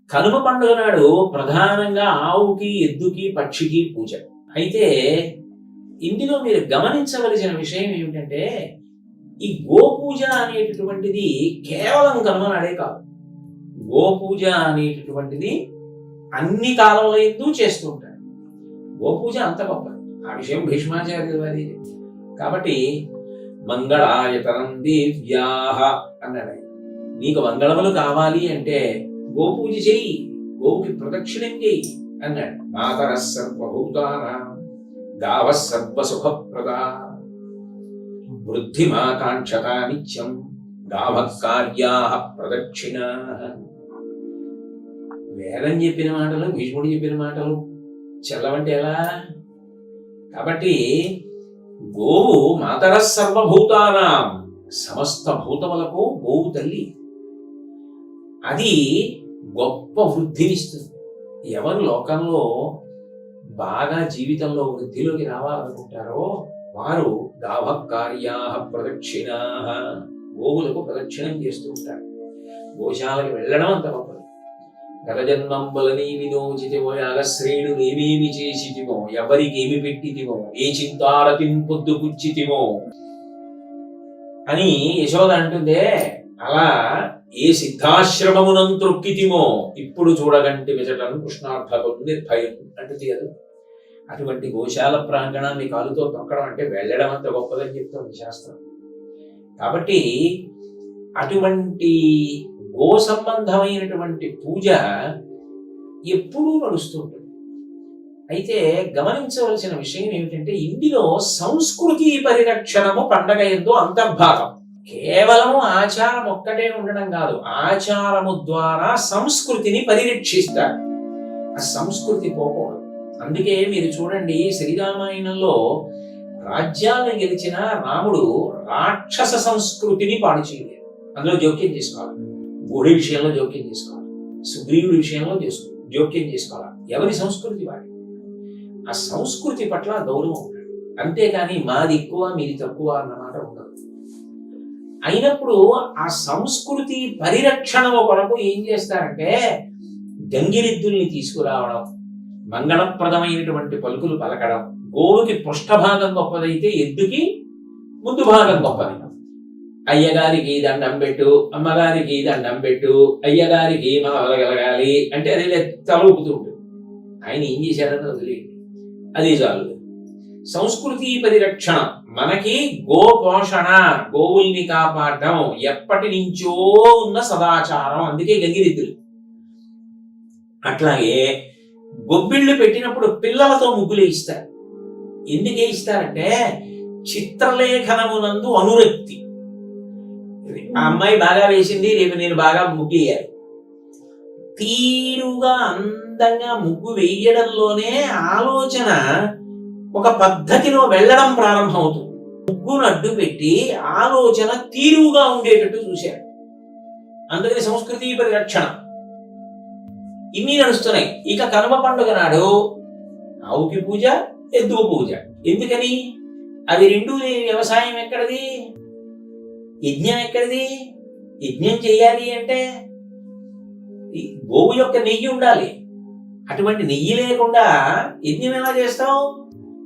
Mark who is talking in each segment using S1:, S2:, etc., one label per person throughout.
S1: కనుమ పండుగ నాడు ప్రధానంగా ఆవుకి, ఎద్దుకి, పక్షికి పూజ. అయితే ఇందులో మీరు గమనించవలసిన విషయం ఏమిటంటే, ఈ గోపూజ అనేటటువంటిది కేవలం కనుమ నాడే కాదు. గోపూజ అనేటటువంటిది అన్ని కాలంలో ఎందు చేస్తూ ఉంటారు. గోపూజ అంత గొప్పది. ఆ విషయం భీష్మాచార్యుల వారి. కాబట్టి మంగళాయతనం దివ్యాహ అన్నాడు. నీకు మంగళములు కావాలి అంటే గోపూజ చెయ్యి, గోవుకి ప్రదక్షిణం చెయ్యి అన్నాడు. మాతర సర్వభూతానాం గావ సర్వసుఖప్రదా వృద్ధిమాకాంక్షత నిత్యం గావ కార్యాః ప్రదక్షిణాః. వేదం చెప్పిన మాటలు, భీష్ముడు చెప్పిన మాటలు చెల్లవంటే ఎలా? కాబట్టి గోవు మాతర సర్వభూతానాం, సమస్త భూతములకు గోవు తల్లి. అది గొప్ప వృద్ధినిస్తుంది. ఎవరు లోకంలో బాగా జీవితంలో వృద్ధిలోకి రావాలనుకుంటారో వారు గావ కార్యాః ప్రదక్షిణాః, గోవులకు ప్రదక్షిణం చేస్తూ ఉంటారు. గోశాలకు వెళ్ళడం అంత గొప్పది. గతజన్మంబులని వినోచితివో, యాగశ్రేణులు ఏమేమి చేసితివో, ఎవరికి ఏమి పెట్టితివో, ఏ చింతారతిం పొద్దుపుచ్చితివో అని యశోద అంటుందే, అలా ఏ సిద్ధాశ్రమమునం త్రొక్కితిమో ఇప్పుడు చూడగంటి విచటను కృష్ణార్థకం నిర్భయం అంటుంది కదా. అటువంటి గోశాల ప్రాంగణాన్ని కాలుతో తొక్కడం అంటే వెళ్ళడం అంత గొప్పదని చెప్తుంది శాస్త్రం. కాబట్టి అటువంటి గో సంబంధమైనటువంటి పూజ ఎప్పుడూ నడుస్తుంటుంది. అయితే గమనించవలసిన విషయం ఏమిటంటే, ఇందులో సంస్కృతి పరిరక్షణము పండగ యందు అంతర్భాగం. కేవలము ఆచారం ఒక్కటే ఉండడం కాదు, ఆచారము ద్వారా సంస్కృతిని పరిరక్షిస్తారు. ఆ సంస్కృతి పోకూడదు. అందుకే మీరు చూడండి, శ్రీరామాయణంలో రాజ్యాలను గెలిచిన రాముడు రాక్షస సంస్కృతిని పాడు చేయలేదు. అందులో జోక్యం చేసుకోవాలి. గుడి విషయంలో జోక్యం చేసుకోవాలి, సుగ్రీవుడి విషయంలో జోక్యం చేసుకోవాలి. ఎవరి సంస్కృతి వాడి. ఆ సంస్కృతి పట్ల గౌరవం ఉండాలి. అంతేకాని మాది ఎక్కువ మీది తక్కువ అన్నమాట ఉండదు. అయినప్పుడు ఆ సంస్కృతి పరిరక్షణ కొరకు ఏం చేస్తారంటే, గంగిరెద్దుల్ని తీసుకురావడం, మంగళప్రదమైనటువంటి పలుకులు పలకడం. గోవుకి పృష్ఠభాగం గొప్పదైతే ఎద్దుకి ముందు భాగం గొప్పది. అయ్యగారికి దండం పెట్టు, అమ్మగారికి దండం పెట్టు, అయ్యగారికి మనం వదలగలగాలి అంటే అది తలూపుతూ ఉంటుంది. ఆయన ఏం చేశారని వదిలేయండి, అది చాలు. సంస్కృతి పరిరక్షణ, మనకి గో పోషణ, గోవుల్ని కాపాడడం ఎప్పటి నుంచో ఉన్న సదాచారం. అందుకే గంగిరెద్దులు. అట్లాగే గొబ్బిళ్ళు పెట్టినప్పుడు పిల్లలతో ముగ్గులు వేయిస్తారు. ఎందుకు వేయిస్తారంటే చిత్రలేఖనమునందు అనురక్తి. ఆ అమ్మాయి బాగా వేసింది, రేపు నేను బాగా ముగ్గు వేయాలి. తీరుగా అందంగా ముగ్గు వేయడంలోనే ఆలోచన ఒక పద్ధతిలో వెళ్ళడం ప్రారంభమవుతుంది. ముగ్గును అడ్డు పెట్టి ఆలోచన తీరుగా ఉండేటట్టు చూశారు. అందుకని సంస్కృతి పరిరక్షణ ఇన్ని నడుస్తున్నాయి. ఇక కనుమ పండుగ నాడు ఆవుకి పూజ, ఎద్దు పూజ. ఎందుకని? అవి రెండు వ్యవసాయం ఎక్కడిది, యజ్ఞం ఎక్కడిది? యజ్ఞం చేయాలి అంటే గోవు యొక్క నెయ్యి ఉండాలి. అటువంటి నెయ్యి లేకుండా యజ్ఞం ఎలా చేస్తావు?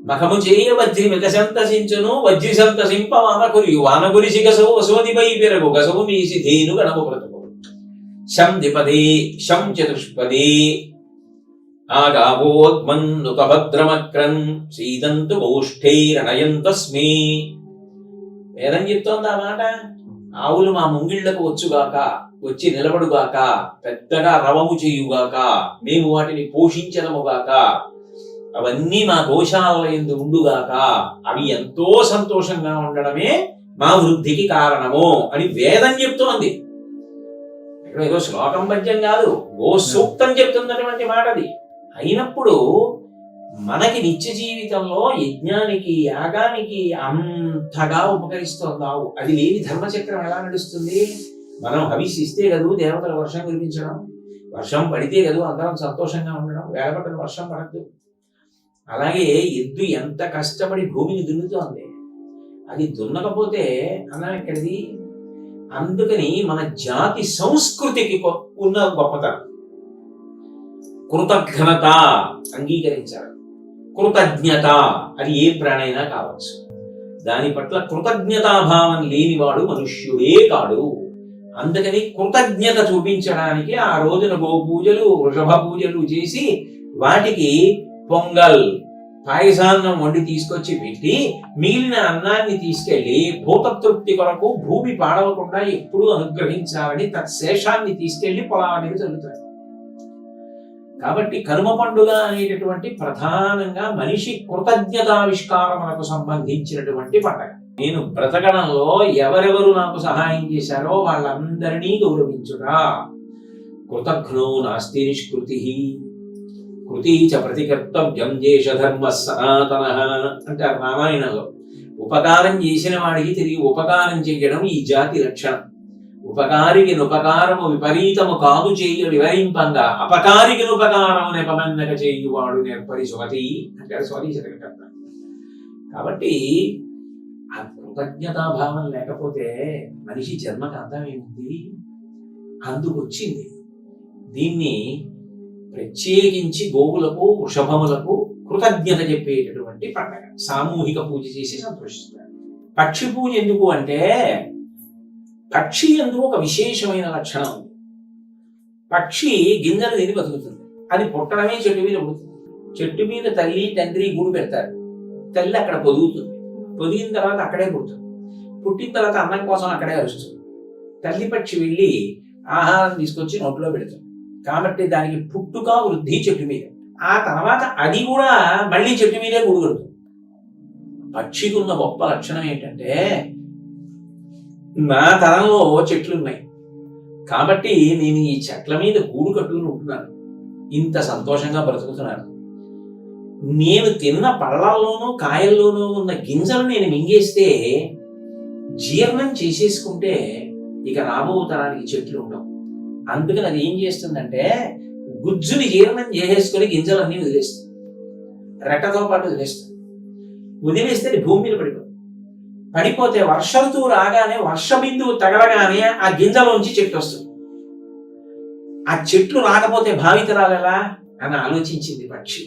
S1: మఖము చేయ వజ్రి మిత సంతసించును, వజ్రి సంతసింప వానకురి, వానకురిసి గసవు వసుమతిపై పెరగు, గసవు నీసి ధేను గణము బ్రతుకు. శం ద్విపదే శం చతుష్పదే ఆగావోద్మన్నుత భద్రమక్రన్ సీదంతు గోష్ఠైరణయంతస్మే. వేదం చెప్తోంది ఆ మాట. ఆవులు మా ముంగిళ్లకు వచ్చుగాక, వచ్చి నిలబడుగాక, పెద్దగా రవము చేయుగాక, మేము వాటిని పోషించడముగాక, అవన్నీ మా గోశాల యందు ఉండుగాక, అవి ఎంతో సంతోషంగా ఉండడమే మా వృద్ధికి కారణము అని వేదం చెప్తోంది. ఇక్కడ ఏదో శ్లోకం పద్యం కాదు, గో సూక్తం చెప్తున్నటువంటి మాటది. అయినప్పుడు మనకి నిత్య జీవితంలో యజ్ఞానికి, యాగానికి అంతగా ఉపకరిస్తోంది ఆవు. అది లేని ధర్మచక్రం ఎలా నడుస్తుంది? మనం హవిషిస్తే కదూ దేవతల వర్షం కురిపించడం, వర్షం పడితే కదూ అందరం సంతోషంగా ఉండడం. వేళపట్టిన వర్షం పడద్దు. అలాగే ఎద్దు ఎంత కష్టపడి భూమిని దున్నుతోంది, అది దున్నకపోతే అన్నం ఎక్కడిది? అందుకని మన జాతి సంస్కృతికి ఉన్న గొప్పతనం. కృతజ్ఞత అంగీకరించాలి. కృతజ్ఞత అది ఏ ప్రాణైనా కావచ్చు. దాని పట్ల కృతజ్ఞతాభావం లేనివాడు మనుష్యుడే కాడు. అందుకని కృతజ్ఞత చూపించడానికి ఆ రోజున గోపూజలు, వృషభ పూజలు చేసి వాటికి పొంగల్ పాయసాన్నం వండి తీసుకొచ్చి పెట్టి మిగిలిన అన్నాన్ని తీసుకెళ్లి భూతతృప్తి కొరకు భూమి పాడవకుండా ఎప్పుడూ అనుగ్రహించాలని తత్శేషాన్ని తీసుకెళ్లి పొలాల మీద చల్లుతారు. కాబట్టి కనుమ పండుగ అనేటటువంటి ప్రధానంగా మనిషి కృతజ్ఞతావిష్కారములకు సంబంధించినటువంటి పండుగ. నేను బ్రతకడంలో ఎవరెవరు నాకు సహాయం చేశారో వాళ్ళందరినీ గౌరవించురా. కృతజ్ఞో నాస్తి నిష్కృతి కృతి చ ప్రతికర్తవ్యం దేశధర్మ సనాతన అంటారు రామాయణంలో. ఉపకారం చేసిన వాడికి తిరిగి ఉపకారం చేయడం ఈ జాతి లక్షణం. ఉపకారికి నుపకారము విపరీతము కాదు చేయ వివరింపంగా అపకారికి నుపకారము నెపమన్నక చేయువాడు నేర్పరి సుమతి అంటారు స్వాతి శతకర్త. కాబట్టి ఆ కృతజ్ఞతాభావం లేకపోతే మనిషి జన్మకు అర్థం ఏముంది? అందుకొచ్చింది. దీన్ని ప్రత్యేకించి గోవులకు, వృషభములకు కృతజ్ఞత చెప్పేటటువంటి పండగ. సామూహిక పూజ చేసి సంతోషిస్తారు. పక్షి పూజ ఎందుకు అంటే పక్షి ఎందుకు ఒక విశేషమైన లక్షణం ఉంది. పక్షి గింజలు తిని బతుకుతుంది. అది పుట్టడమే చెట్టు మీద పుడుతుంది. చెట్టు మీద తల్లి తండ్రి గూడు పెడతారు. తల్లి అక్కడ పొదుగుతుంది. పొదిగిన తర్వాత అక్కడే పుడుతుంది. పుట్టిన తర్వాత అన్నం కోసం అక్కడే అరుస్తుంది. తల్లి పక్షి వెళ్ళి ఆహారం తీసుకొచ్చి నోట్లో పెడుతుంది. కాబట్టి దానికి పుట్టుక వృద్ధి చెట్టు మీద. ఆ తర్వాత అది కూడా మళ్ళీ చెట్టు మీదే గూడు కడుతుంది. పక్షికి ఉన్న గొప్ప లక్షణం ఏంటంటే నా తరంలో చెట్లున్నాయి కాబట్టి నేను ఈ చెట్ల మీద గూడు కట్టుకుని ఉంటున్నాను, ఇంత సంతోషంగా బ్రతుకుతున్నాను. నేను తిన్న పళ్ళల్లోనూ కాయల్లోనూ ఉన్న గింజలు నేను మింగేస్తే జీర్ణం చేసేసుకుంటే ఇక రాబో తరానికి చెట్లు ఉండవు. అందుకని అది ఏం చేస్తుందంటే గుజ్జుని జీర్ణం చేసేసుకొని గింజలన్నీ వదిలేస్తుంది. రెక్కతో పాటు వదిలేస్తుంది. వదిలేస్తే అది భూమి మీద పడిపోతుంది. పడిపోతే వర్ష ఋతువు రాగానే వర్ష బిందువు తగలగానే ఆ గింజలోంచి చెట్టు వస్తుంది. ఆ చెట్లు రాకపోతే భావితరాలు ఎలా అని ఆలోచించింది పక్షి.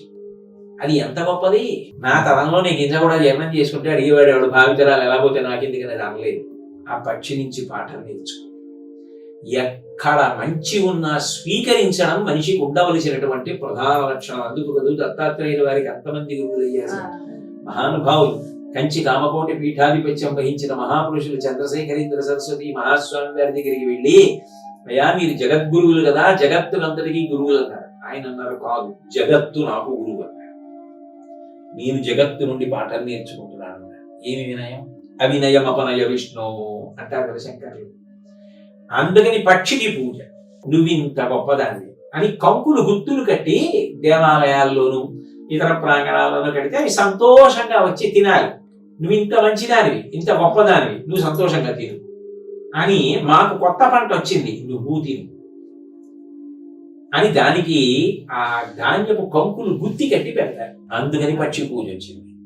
S1: అది ఎంత గొప్పది! నా తరంలో నీ గింజ కూడా జీర్ణం చేసుకుంటే అడిగేవాడేవాడు భావితరాలు ఎలా పోతే నాకెందుకని అది అనలేదు. ఆ పక్షి నుంచి పాఠం నేర్చుకో. ఎక్కడ మంచి ఉన్నా స్వీకరించడం మనిషికి ఉండవలసినటువంటి ప్రధాన లక్షణం. అందుకు కదూ దత్తాత్రేయుల వారికి అంతమంది గురువులు అయ్యారు. మహానుభావులు కంచి కామకోటి పీఠాధిపత్యం వహించిన మహాపురుషులు చంద్రశేఖరేంద్ర సరస్వతి మహాస్వామి గారి దగ్గరికి వెళ్ళి, అయ్యా మీరు జగద్గురువులు కదా, జగత్తులంతటికీ గురువులు అన్నారు. ఆయన అన్నారు, కాదు, జగత్తు నాకు గురువు అన్నారు. నేను జగత్తు నుండి పాఠం నేర్చుకుంటున్నాను అన్నారు. ఏమి వినయం? అవినయం అపనయ విష్ణు అంటారు కదా శంకరులు. అందుకని పక్షికి పూజ. నువ్వింత గొప్పదాన్ని అని కంకులు గుర్తులు కట్టి దేవాలయాల్లోనూ ఇతర ప్రాంగణాల్లోనూ కడితే అవి సంతోషంగా వచ్చి తినాలి. నువ్వు ఇంత మంచిదానివి, ఇంత గొప్పదానివి, నువ్వు సంతోషంగా తిను అని, మాకు కొత్త పంట వచ్చింది నువ్వు తిను అని దానికి ఆ ధాన్యపు కంకులు గుత్తి కట్టి పెడతారు. అందుకని పక్షి పూజ వచ్చింది.